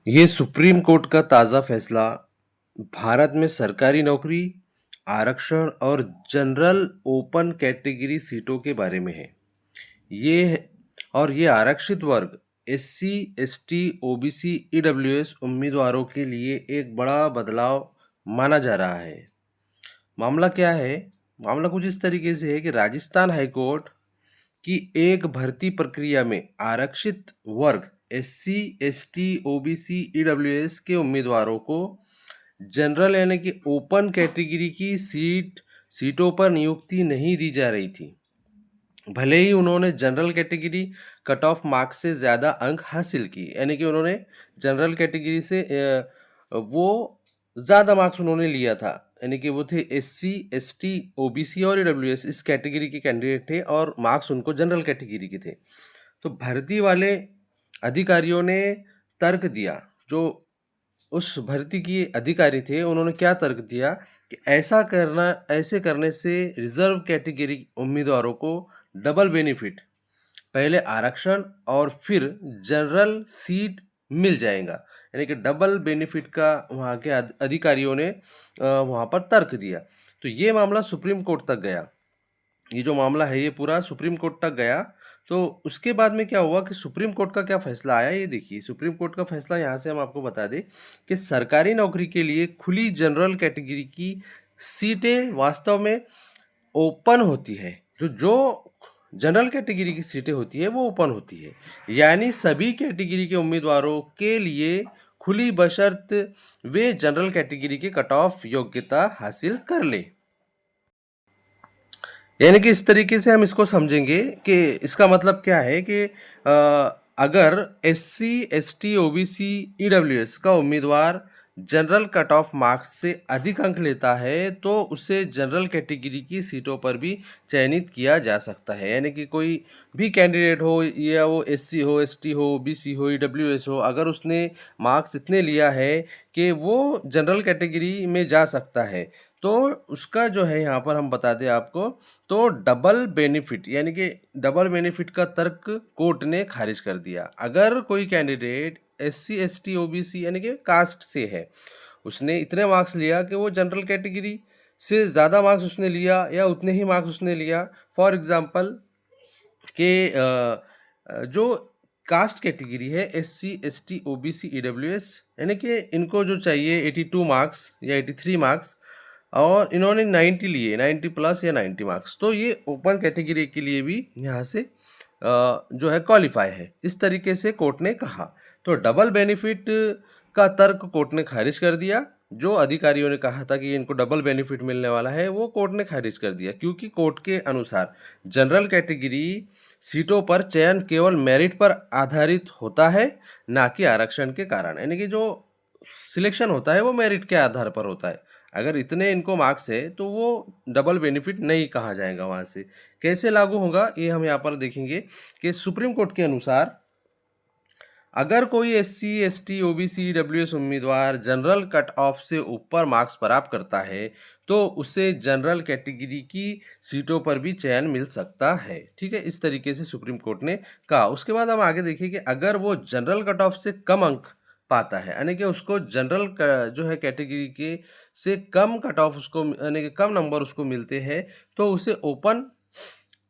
ये supreme court का ताज़ा फैसला भारत में सरकारी नौकरी, आरक्षण और जनरल ओपन कैटेगरी सीटों के बारे में है। ये आरक्षित वर्ग एससी, एसटी, ओबीसी, ईडब्ल्यूएस उम्मीदवारों के लिए एक बड़ा बदलाव माना जा रहा है। मामला क्या है? मामला कुछ इस तरीके से है कि राजस्थान हाईकोर्ट की एक भर्ती प्रक्रिया में आरक्षित वर्ग एससी, एसटी, ओबीसी, ईडब्ल्यूएस के उम्मीदवारों को जनरल यानी कि ओपन कैटेगरी की सीटों पर नियुक्ति नहीं दी जा रही थी, भले ही उन्होंने general category cut off marks से ज़्यादा अंक हासिल की। यानी कि उन्होंने जनरल कैटेगरी से वो ज़्यादा मार्क्स उन्होंने लिया था, यानी कि वो थे एससी, एसटी, ओबीसी और ईडब्ल्यूएस इस कैटेगरी के कैंडिडेट थे और मार्क्स उनको जनरल कैटेगरी के थे। तो भर्ती वाले अधिकारियों ने तर्क दिया, जो उस भर्ती की अधिकारी थे उन्होंने क्या तर्क दिया कि ऐसे करने से रिजर्व कैटेगरी उम्मीदवारों को डबल बेनिफिट, पहले आरक्षण और फिर जनरल सीट मिल जाएगा। यानी कि डबल बेनिफिट का वहाँ के अधिकारियों ने वहाँ पर तर्क दिया। तो ये मामला सुप्रीम कोर्ट तक गया। ये जो मामला है ये पूरा सुप्रीम कोर्ट तक गया। तो उसके बाद में क्या हुआ कि सुप्रीम कोर्ट का क्या फैसला आया, ये देखिए। सुप्रीम कोर्ट का फैसला यहाँ से हम आपको बता दें कि सरकारी नौकरी के लिए खुली जनरल कैटेगरी की सीटें वास्तव में ओपन होती है। जो जनरल कैटेगरी की सीटें होती है वो ओपन होती है, यानी सभी कैटेगरी के उम्मीदवारों के लिए खुली, बशर्त वे जनरल कैटेगरी के कट ऑफ योग्यता हासिल कर ले। यानी कि इस तरीके से हम इसको समझेंगे कि इसका मतलब क्या है कि अगर एससी, एसटी, ओबीसी, ईडब्ल्यूएस का उम्मीदवार जनरल कट ऑफ मार्क्स से अधिक अंक लेता है तो उसे जनरल कैटेगरी की सीटों पर भी चयनित किया जा सकता है। यानी कि कोई भी कैंडिडेट हो, या वो एससी हो, एसटी हो, ओबीसी हो, ईडब्ल्यूएस हो, अगर उसने मार्क्स इतने लिया है कि वो जनरल कैटेगरी में जा सकता है, तो उसका जो है यहाँ पर हम बता दें आपको, तो डबल बेनिफिट, यानी कि डबल बेनिफिट का तर्क कोर्ट ने खारिज कर दिया। अगर कोई कैंडिडेट एससी, एसटी, ओबीसी यानी कि कास्ट से है, उसने इतने मार्क्स लिया कि वो जनरल कैटेगरी से ज़्यादा मार्क्स उसने लिया या उतने ही मार्क्स उसने लिया, फॉर एग्जांपल कि जो कास्ट कैटेगरी है एससी, एसटी, ओबीसी, ईडब्ल्यूएस, यानी कि इनको जो चाहिए 82 मार्क्स या 83 मार्क्स, और इन्होंने 90 लिए, 90 प्लस या 90 मार्क्स, तो ये ओपन कैटेगरी के लिए भी यहाँ से जो है क्वालिफाई है, इस तरीके से कोर्ट ने कहा। तो डबल बेनिफिट का तर्क कोर्ट ने खारिज कर दिया। जो अधिकारियों ने कहा था कि इनको डबल बेनिफिट मिलने वाला है, वो कोर्ट ने खारिज कर दिया, क्योंकि कोर्ट के अनुसार जनरल कैटेगरी सीटों पर चयन केवल मेरिट पर आधारित होता है, ना कि आरक्षण के कारण। यानी कि जो सिलेक्शन होता है वो मेरिट के आधार पर होता है। अगर इतने इनको मार्क्स है तो वो डबल बेनिफिट नहीं कहा जाएगा। वहाँ से कैसे लागू होगा ये हम यहाँ पर देखेंगे कि सुप्रीम कोर्ट के अनुसार अगर कोई एससी, एसटी, ओबीसी, ईडब्ल्यूएस उम्मीदवार जनरल कट ऑफ से ऊपर मार्क्स प्राप्त करता है तो उसे जनरल कैटेगरी की सीटों पर भी चयन मिल सकता है। ठीक है, इस तरीके से सुप्रीम कोर्ट ने कहा। उसके बाद हम आगे देखिए कि अगर वो जनरल कट ऑफ से कम अंक पाता है, यानी कि उसको जनरल जो है कैटेगरी के से कम कट ऑफ उसको, यानी कि कम नंबर उसको मिलते हैं,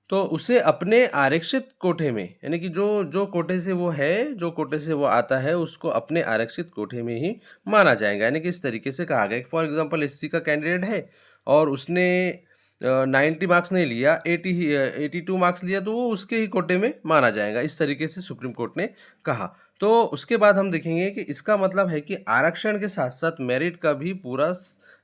तो उसे अपने आरक्षित कोटे में, यानी कि जो जो कोटे से वो है, जो कोटे से वो आता है, उसको अपने आरक्षित कोटे में ही माना जाएगा। यानी कि इस तरीके से कहा गया। फॉर एग्जांपल एससी का कैंडिडेट है और उसने 90 मार्क्स नहीं लिया, 82 मार्क्स लिया, तो वो उसके ही कोटे में माना जाएगा। इस तरीके से सुप्रीम कोर्ट ने कहा। तो उसके बाद हम देखेंगे कि इसका मतलब है कि आरक्षण के साथ साथ मेरिट का भी पूरा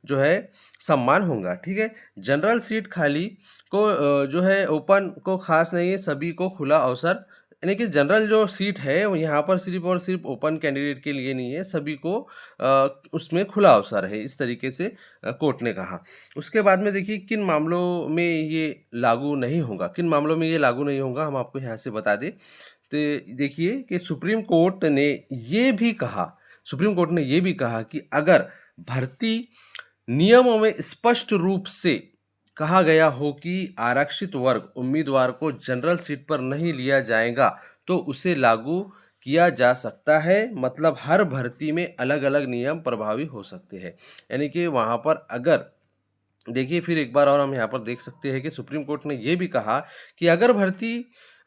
जो है सम्मान होगा। ठीक है, जनरल सीट खाली को जो है ओपन को खास नहीं है, सभी को खुला अवसर, यानी कि जनरल जो सीट है वो यहाँ पर सिर्फ और सिर्फ ओपन कैंडिडेट के लिए नहीं है, सभी को उसमें खुला अवसर है। इस तरीके से कोर्ट ने कहा। उसके बाद में देखिए किन मामलों में ये लागू नहीं होगा, किन मामलों में ये लागू नहीं होगा, हम आपको यहाँ से बता दें। तो देखिए कि सुप्रीम कोर्ट ने ये भी कहा कि अगर भर्ती नियमों में स्पष्ट रूप से कहा गया हो कि आरक्षित वर्ग उम्मीदवार को जनरल सीट पर नहीं लिया जाएगा तो उसे लागू किया जा सकता है, मतलब हर भर्ती में अलग अलग नियम प्रभावी हो सकते हैं। यानी कि वहाँ पर अगर देखिए, फिर एक बार और हम यहाँ पर देख सकते हैं कि सुप्रीम कोर्ट ने ये भी कहा कि अगर भर्ती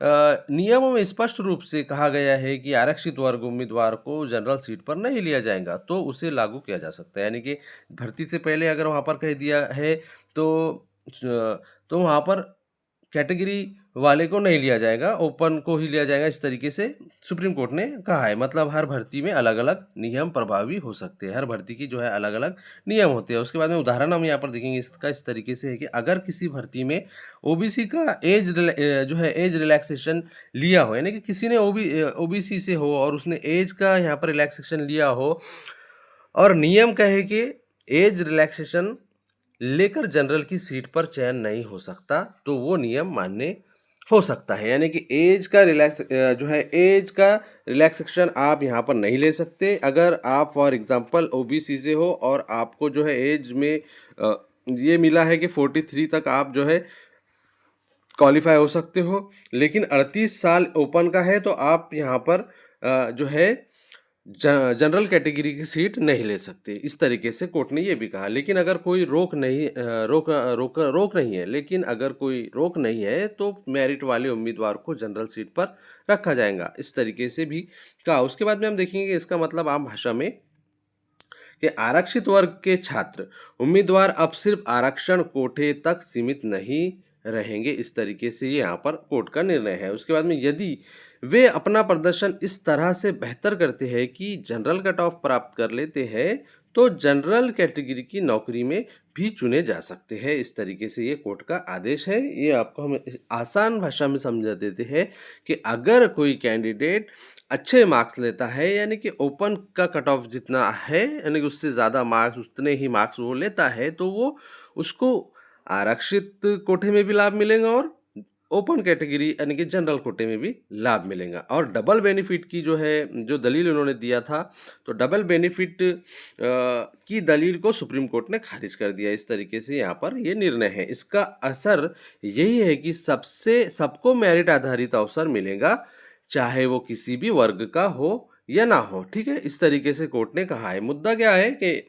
नियमों में स्पष्ट रूप से कहा गया है कि आरक्षित वर्ग उम्मीदवार को जनरल सीट पर नहीं लिया जाएगा, तो उसे लागू किया जा सकता है। यानी कि भर्ती से पहले अगर वहाँ पर कह दिया है तो वहाँ पर कैटेगरी वाले को नहीं लिया जाएगा, ओपन को ही लिया जाएगा, इस तरीके से सुप्रीम कोर्ट ने कहा है। मतलब हर भर्ती में अलग अलग नियम प्रभावी हो सकते हैं, हर भर्ती की जो है अलग अलग नियम होते हैं। उसके बाद में उदाहरण हम यहाँ पर देखेंगे इसका, इस तरीके से है कि अगर किसी भर्ती में ओबीसी का जो है एज रिलैक्सेशन लिया हो, यानी कि किसी ने ओबीसी से हो और उसने एज का यहाँ पर रिलैक्सेशन लिया हो और नियम कहे कि एज रिलैक्सेशन लेकर जनरल की सीट पर चयन नहीं हो सकता, तो वो नियम मान्य हो सकता है। यानी कि एज का रिलैक्सेशन आप यहाँ पर नहीं ले सकते। अगर आप फॉर एग्जांपल ओबीसी से हो और आपको जो है एज में ये मिला है कि 43 तक आप जो है क्वालिफाई हो सकते हो, लेकिन 38 साल ओपन का है तो आप यहाँ पर जो है जनरल कैटेगरी की सीट नहीं ले सकते। इस तरीके से कोर्ट ने ये भी कहा। लेकिन अगर कोई रोक नहीं है, लेकिन अगर कोई रोक नहीं है तो मेरिट वाले उम्मीदवार को जनरल सीट पर रखा जाएगा, इस तरीके से भी कहा। उसके बाद में हम देखेंगे इसका मतलब आम भाषा में कि आरक्षित वर्ग के छात्र उम्मीदवार अब सिर्फ आरक्षण कोटे तक सीमित नहीं रहेंगे, इस तरीके से ये यहाँ पर कोर्ट का निर्णय है। उसके बाद में यदि वे अपना प्रदर्शन इस तरह से बेहतर करते हैं कि जनरल कट ऑफ प्राप्त कर लेते हैं, तो जनरल कैटेगरी की नौकरी में भी चुने जा सकते हैं। इस तरीके से ये कोर्ट का आदेश है। ये आपको हम आसान भाषा में समझा देते हैं कि अगर कोई कैंडिडेट अच्छे मार्क्स लेता है, यानी कि ओपन का कट ऑफ जितना है, यानी कि उससे ज़्यादा मार्क्स, उतने ही मार्क्स वो लेता है, तो वो उसको आरक्षित कोटे में भी लाभ मिलेगा और ओपन कैटेगरी यानी कि जनरल कोटे में भी लाभ मिलेगा। और डबल बेनिफिट की जो दलील उन्होंने दिया था, तो डबल बेनिफिट की दलील को सुप्रीम कोर्ट ने खारिज कर दिया। इस तरीके से यहाँ पर ये निर्णय है। इसका असर यही है कि सबको मेरिट आधारित अवसर मिलेगा, चाहे वो किसी भी वर्ग का हो या ना हो। ठीक है, इस तरीके से कोर्ट ने कहा है। मुद्दा क्या है कि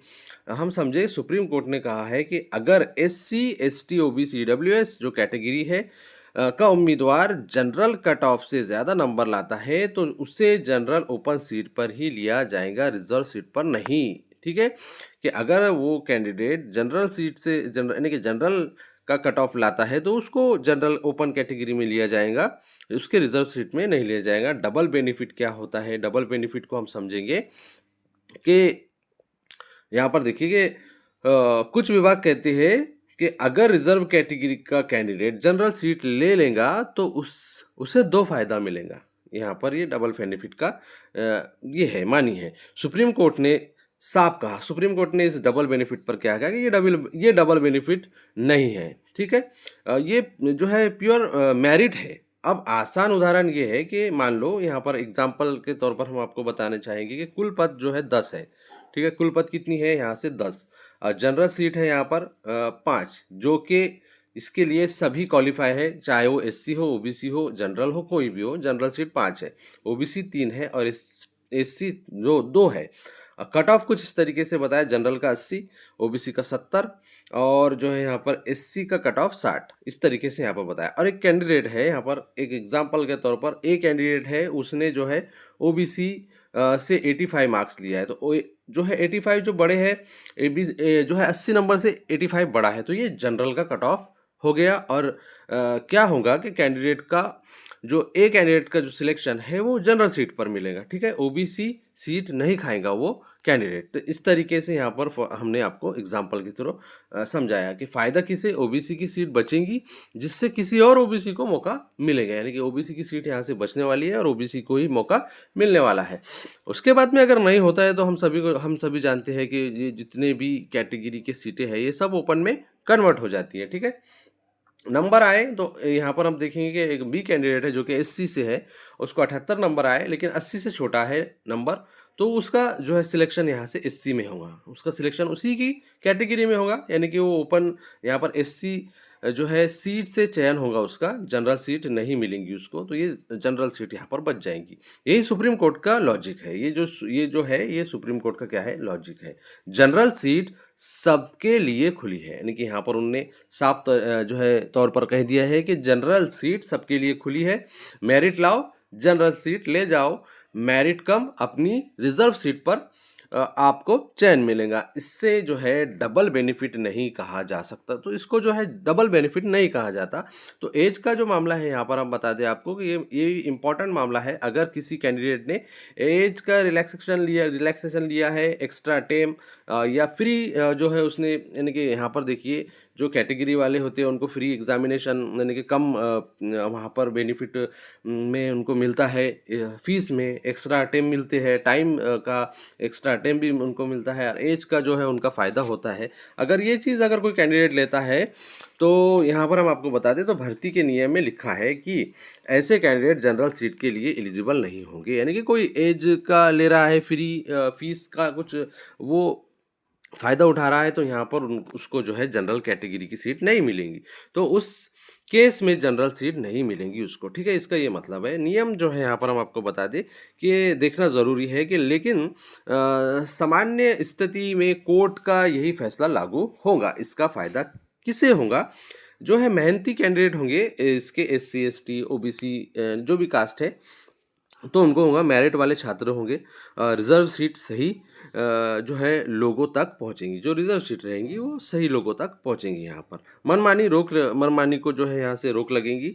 हम समझे, सुप्रीम कोर्ट ने कहा है कि अगर एससी, एसटी, ओबीसी, ईडब्ल्यूएस जो कैटेगरी है का उम्मीदवार जनरल कट ऑफ से ज़्यादा नंबर लाता है, तो उसे जनरल ओपन सीट पर ही लिया जाएगा, रिजर्व सीट पर नहीं। ठीक है, कि अगर वो कैंडिडेट जनरल सीट से यानी कि जनरल का कट ऑफ लाता है तो उसको जनरल ओपन कैटेगरी में लिया जाएगा, उसके रिजर्व सीट में नहीं लिया जाएगा। डबल बेनिफिट क्या होता है? डबल बेनिफिट को हम समझेंगे कि यहाँ पर देखिए कि कुछ विभाग कहते हैं कि अगर रिजर्व कैटेगरी का कैंडिडेट जनरल सीट ले लेगा तो उसे 2 फायदा मिलेगा। यहाँ पर ये डबल बेनिफिट का ये है, मानी है। सुप्रीम कोर्ट ने साफ कहा, सुप्रीम कोर्ट ने इस डबल बेनिफिट पर क्या कहा कि ये डबल बेनिफिट नहीं है। ठीक है, ये जो है प्योर मेरिट है। अब आसान उदाहरण ये है कि मान लो यहाँ पर एग्जाम्पल के तौर पर हम आपको बताना चाहेंगे कि कुल पद जो है 10 है। ठीक है, कुल पद कितनी है? यहाँ से 10। जनरल सीट है यहाँ पर 5, जो कि इसके लिए सभी क्वालिफाई है, चाहे वो एससी हो, ओबीसी हो, जनरल हो, कोई भी हो। जनरल सीट 5 है, ओबीसी 3 है और एससी जो 2 है। कट ऑफ कुछ इस तरीके से बताया, जनरल का 80, ओबीसी का 70 और जो है यहाँ पर एससी का कट ऑफ 60, इस तरीके से यहाँ पर बताया। और एक कैंडिडेट है यहाँ पर, एक एग्जाम्पल के तौर पर एक कैंडिडेट है, उसने जो है ओबीसी से 85 मार्क्स लिया है, तो जो है 85 जो बड़े है, जो है 80 नंबर से 85 बड़ा है, तो ये जनरल का कट ऑफ हो गया। और क्या होगा कि कैंडिडेट का जो सिलेक्शन है वो जनरल सीट पर मिलेगा। ठीक है, ओबीसी सीट नहीं खाएगा वो कैंडिडेट। तो इस तरीके से यहाँ पर हमने आपको एग्जाम्पल की तरह समझाया कि फ़ायदा किसे? ओबीसी की सीट बचेंगी, जिससे किसी और ओबीसी को मौका मिलेगा। यानी कि ओबीसी की सीट यहाँ से बचने वाली है और ओबीसी को ही मौका मिलने वाला है। उसके बाद में अगर नहीं होता है तो हम सभी जानते हैं कि ये जितने भी कैटेगरी के सीटें हैं ये सब ओपन में कन्वर्ट हो जाती है। ठीक है, नंबर आए तो यहाँ पर हम देखेंगे कि एक बी कैंडिडेट है जो कि एससी से है, उसको 78 नंबर आए, लेकिन 80 से छोटा है नंबर, तो उसका जो है सिलेक्शन यहाँ से एससी में होगा, उसका सिलेक्शन उसी की कैटेगरी में होगा। यानी कि वो ओपन यहाँ पर एससी जो है सीट से चयन होगा उसका, जनरल सीट नहीं मिलेंगी उसको, तो ये जनरल सीट यहाँ पर बच जाएंगी। यही सुप्रीम कोर्ट का लॉजिक है। ये जो है ये सुप्रीम कोर्ट का क्या है, लॉजिक है। जनरल सीट सबके लिए खुली है, यानी कि यहाँ पर उनने साफ जो है तौर पर कह दिया है कि जनरल सीट सबके लिए खुली है। मेरिट लाओ, जनरल सीट ले जाओ, मेरिट कम अपनी रिजर्व सीट पर आपको चयन मिलेगा। इससे जो है डबल बेनिफिट नहीं कहा जा सकता, तो इसको जो है डबल बेनिफिट नहीं कहा जाता। तो एज का जो मामला है यहाँ पर हम बता दें आपको कि ये इम्पॉर्टेंट मामला है। अगर किसी कैंडिडेट ने एज का रिलैक्सेशन लिया है, एक्स्ट्रा टाइम या फ्री जो है उसने, यानी कि यहाँ पर देखिए जो कैटेगरी वाले होते हैं उनको फ्री एग्जामिनेशन यानी कि कम वहाँ पर बेनिफिट में उनको मिलता है, फीस में एक्स्ट्रा टाइम मिलते हैं, टाइम का एक्स्ट्रा टाइम भी उनको मिलता है, और एज का जो है उनका फ़ायदा होता है। अगर ये चीज़ अगर कोई कैंडिडेट लेता है तो यहाँ पर हम आपको बता दें तो भर्ती के नियम में लिखा है कि ऐसे कैंडिडेट जनरल सीट के लिए एलिजिबल नहीं होंगे। यानी कि कोई एज का ले रहा है फ्री फीस का कुछ वो फ़ायदा उठा रहा है, तो यहाँ पर उसको जो है जनरल कैटेगरी की सीट नहीं मिलेंगी, तो उस केस में जनरल सीट नहीं मिलेंगी उसको। ठीक है, इसका ये मतलब है। नियम जो है यहाँ पर हम आपको बता दें कि देखना ज़रूरी है कि लेकिन सामान्य स्थिति में कोर्ट का यही फैसला लागू होगा। इसका फ़ायदा किसे होगा? जो है मेहनती कैंडिडेट होंगे, इसके SC ST OBC जो भी कास्ट है, तो उनको होगा। मेरिट वाले छात्र होंगे, रिजर्व सीट सही जो है लोगों तक पहुंचेंगी, जो रिजर्व सीट रहेंगी वो सही लोगों तक पहुंचेंगी। यहाँ पर मनमानी को जो है यहाँ से रोक लगेंगी।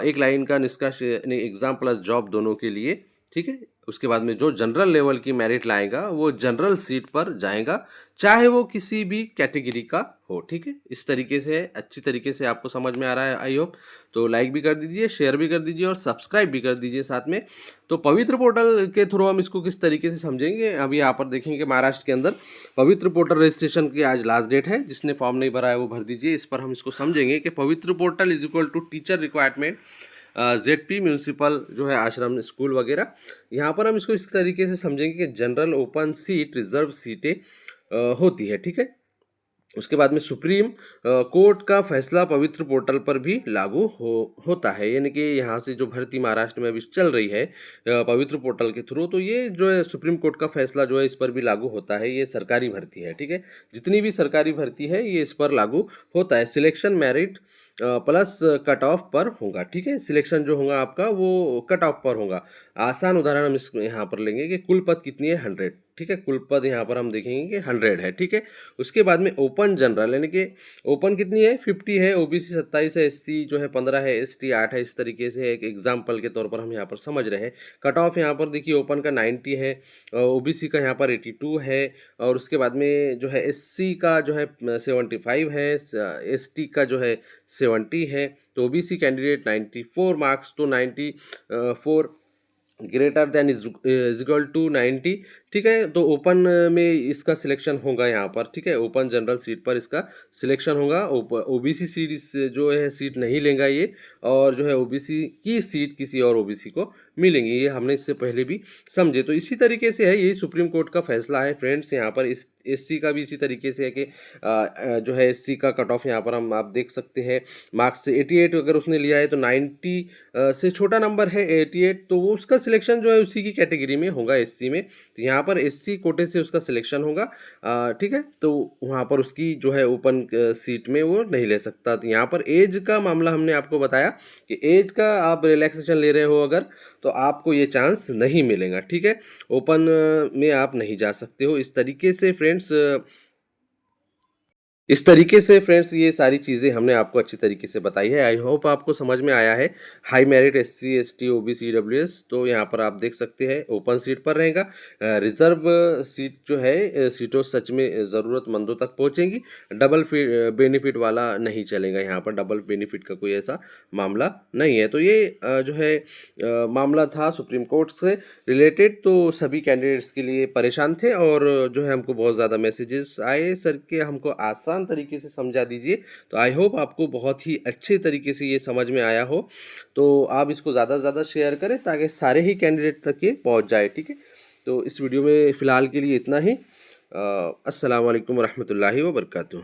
एक लाइन का निष्कर्ष एग्जाम प्लस जॉब दोनों के लिए। ठीक है, उसके बाद में जो जनरल लेवल की मेरिट लाएगा वो जनरल सीट पर जाएगा, चाहे वो किसी भी कैटेगरी का हो। ठीक है, इस तरीके से अच्छी तरीके से आपको समझ में आ रहा है आई होप। तो लाइक भी कर दीजिए, शेयर भी कर दीजिए और सब्सक्राइब भी कर दीजिए साथ में। तो पवित्र पोर्टल के थ्रू हम इसको किस तरीके से समझेंगे, अभी यहाँ पर देखेंगे महाराष्ट्र के अंदर पवित्र पोर्टल रजिस्ट्रेशन की आज लास्ट डेट है। जिसने फॉर्म नहीं भरा है वो भर दीजिए। इस पर हम इसको समझेंगे कि पवित्र portal is equal to teacher requirement ZP municipal जो है आश्रम स्कूल वगैरह। यहाँ पर हम इसको इस तरीके से समझेंगे कि जनरल ओपन सीट रिजर्व सीटें होती है। ठीक है, उसके बाद में सुप्रीम कोर्ट का फैसला पवित्र पोर्टल पर भी लागू होता है। यानी कि यहाँ से जो भर्ती महाराष्ट्र में अभी चल रही है पवित्र पोर्टल के थ्रू, तो ये जो है सुप्रीम कोर्ट का फैसला जो है इस पर भी लागू होता है। ये सरकारी भर्ती है। ठीक है, जितनी भी सरकारी भर्ती है ये इस पर लागू होता है। Selection merit plus cut off पर होगा। ठीक है, सिलेक्शन जो होगा आपका वो कट ऑफ पर होगा। आसान उदाहरण हम इस यहाँ पर लेंगे कि कुल पद कितनी है, 100। ठीक है, कुल पद यहाँ पर हम देखेंगे कि 100 है। ठीक है, उसके बाद में ओपन जनरल यानी कि ओपन कितनी है, 50 है, OBC 27 है, SC जो है 15 है, ST 8 है। इस तरीके से एक एग्जाम्पल के तौर पर हम यहाँ पर समझ रहे हैं। कट ऑफ यहाँ पर देखिए ओपन का 90 है, OBC का यहाँ पर 82 है, और उसके बाद में जो है SC का जो है 75 है, ST का जो है 70 है। तो OBC कैंडिडेट 94 मार्क्स, तो 94 greater than is equal to 90। ठीक है, तो ओपन में इसका सिलेक्शन होगा यहाँ पर। ठीक है, ओपन जनरल सीट पर इसका सिलेक्शन होगा। OBC सीट जो है सीट नहीं लेगा ये, और जो है OBC की सीट किसी और OBC को मिलेंगी। ये हमने इससे पहले भी समझे। तो इसी तरीके से है, यही सुप्रीम कोर्ट का फैसला है फ्रेंड्स। यहाँ पर इस SC का भी इसी तरीके से है कि जो है SC का कट ऑफ यहाँ पर हम आप देख सकते हैं मार्क्स से 88 अगर उसने लिया है, तो 90 से छोटा नंबर है 88, तो वो उसका सिलेक्शन जो है उसी की कैटेगरी में होगा SC में। तो यहाँ पर SC कोटे से उसका सिलेक्शन होगा। ठीक है, तो वहाँ पर उसकी जो है ओपन सीट में वो नहीं ले सकता। तो यहाँ पर एज का मामला हमने आपको बताया कि एज का आप रिलैक्सेशन ले रहे हो अगर, तो आपको ये चांस नहीं मिलेगा। ठीक है, ओपन में आप नहीं जा सकते हो। इस तरीके से फ्रेंड्स ये सारी चीज़ें हमने आपको अच्छी तरीके से बताई है। आई होप आपको समझ में आया है। High merit SC ST OBC EWS, तो यहाँ पर आप देख सकते हैं ओपन सीट पर रहेगा। रिजर्व सीट जो है सीटों सच में ज़रूरतमंदों तक पहुँचेंगी। डबल बेनिफिट वाला नहीं चलेगा, यहाँ पर डबल बेनिफिट का कोई ऐसा मामला नहीं है। तो ये जो है मामला था सुप्रीम कोर्ट से रिलेटेड। तो सभी कैंडिडेट्स के लिए परेशान थे, और जो है हमको बहुत ज़्यादा मैसेजेस आए सर के हमको आसान तरीके से समझा दीजिए। तो आई होप आपको बहुत ही अच्छे तरीके से ये समझ में आया हो। तो आप इसको ज़्यादा से ज़्यादा शेयर करें ताकि सारे ही कैंडिडेट तक ये पहुंच जाए। ठीक है, तो इस वीडियो में फ़िलहाल के लिए इतना ही। अस्सलाम वालेकुम रहमतुल्लाहि व बरकातुहू।